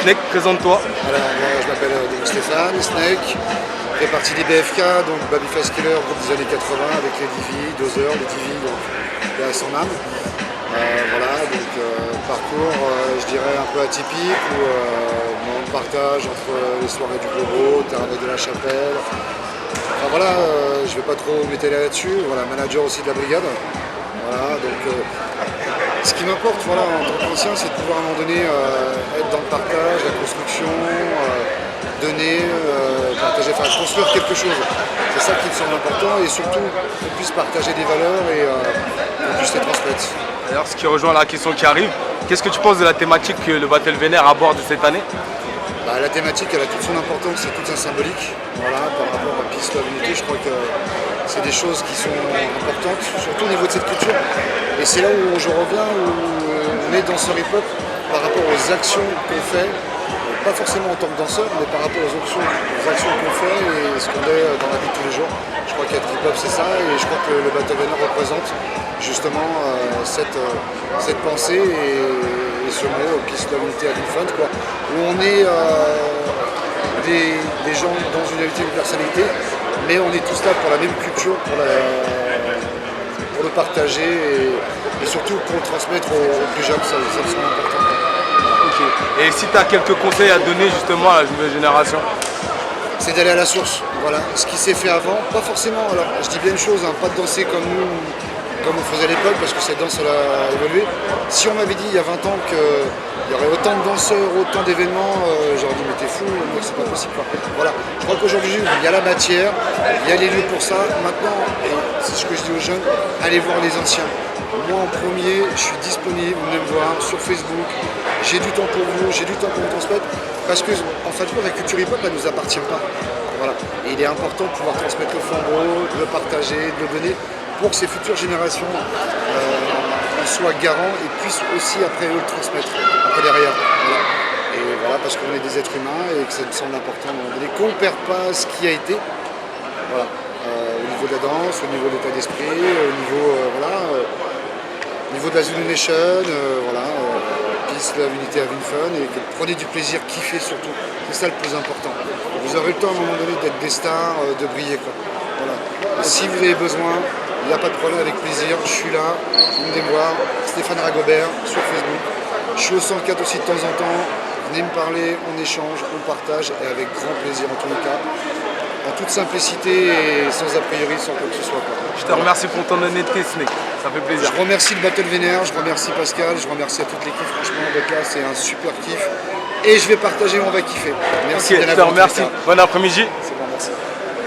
Snake, présente-toi. Alors, moi, je m'appelle donc Stéphane, Snake, je fais partie des BFK, donc Babyface Killer, groupe des années 80 avec les Divi, Dozer, les Divi, donc il a son âme. Voilà, donc parcours, je dirais un peu atypique, où on partage entre les soirées du Globo, Terrain de la Chapelle. Enfin voilà, je vais pas trop m'étaler là-dessus, voilà, manager aussi de la brigade. Voilà, donc ce qui m'importe voilà, en tant qu'ancien, c'est de pouvoir à un moment donné être dans le partage, la construction, donner, partager, enfin construire quelque chose. C'est ça qui me semble important et surtout qu'on puisse partager des valeurs et qu'on puisse les transmettre. D'ailleurs, ce qui rejoint la question qui arrive, qu'est-ce que tu penses de la thématique que le Battle Vénère aborde cette année? La thématique, elle a toute son importance et toute sa symbolique. Voilà, par rapport à Peace, Love, Unity, je crois que c'est des choses qui sont importantes, surtout au niveau de cette culture. Et c'est là où je reviens, où on est danseur hip-hop par rapport aux actions qu'on fait, pas forcément en tant que danseur, mais par rapport aux actions qu'on fait et ce qu'on est dans la vie de tous les jours. Je crois qu'être hip-hop, c'est ça, et je crois que le Battle Vénère représente justement cette pensée et ce mot, Peace, Love, Unity, Having Fun, quoi, où on est des gens dans une unité de personnalité, mais on est tous là pour la même culture, pour le partager et surtout pour le transmettre aux plus jeunes, ça me semble important. Ok. Et si tu as quelques conseils à donner justement à la nouvelle génération? C'est d'aller à la source, voilà, ce qui s'est fait avant, pas forcément, alors je dis bien une chose, hein, pas de danser comme nous, comme on faisait à l'époque, parce que cette danse elle a évolué. Si on m'avait dit il y a 20 ans qu'il y aurait autant de danseurs, autant d'événements, j'aurais dit mais t'es fou, mec, c'est pas possible. Voilà. Je crois qu'aujourd'hui il y a la matière, il y a les lieux pour ça. Maintenant, et c'est ce que je dis aux jeunes, allez voir les anciens. Moi en premier, je suis disponible, venez me voir sur Facebook, j'ai du temps pour vous, j'ai du temps pour vous transmettre, parce que en fin de compte la culture hip-hop elle ne nous appartient pas. Voilà. Et il est important de pouvoir transmettre le flambeau, de le partager, de le donner, pour que ces futures générations en soient garants et puissent aussi après eux le transmettre, après derrière. Voilà. Et voilà, parce qu'on est des êtres humains et que ça me semble important qu'on ne perde pas ce qui a été. Voilà. Au niveau de la danse, au niveau de l'état d'esprit, au niveau, au niveau de la Zulu Nation, voilà, Peace, Love, Unity, Having Fun, et que prenez du plaisir, kiffez surtout. C'est ça le plus important. Vous aurez le temps à un moment donné d'être des stars, de briller, quoi. Voilà. Et si vous avez besoin, il n'y a pas de problème, avec plaisir, je suis là, venez me voir, Stéphane Ragobert sur Facebook. Je suis au 104 aussi de temps en temps, venez me parler, on échange, on partage, et avec grand plaisir en tous les cas, en toute simplicité et sans a priori, sans quoi que ce soit. Quoi. Je te remercie pour ton honnêteté, Snake, ça fait plaisir. Je remercie le Battle Vénère, je remercie Pascal, je remercie à toute l'équipe, franchement, d'être là, c'est un super kiff. Et je vais partager, on va kiffer. Merci. Ok, je te remercie, bon après-midi.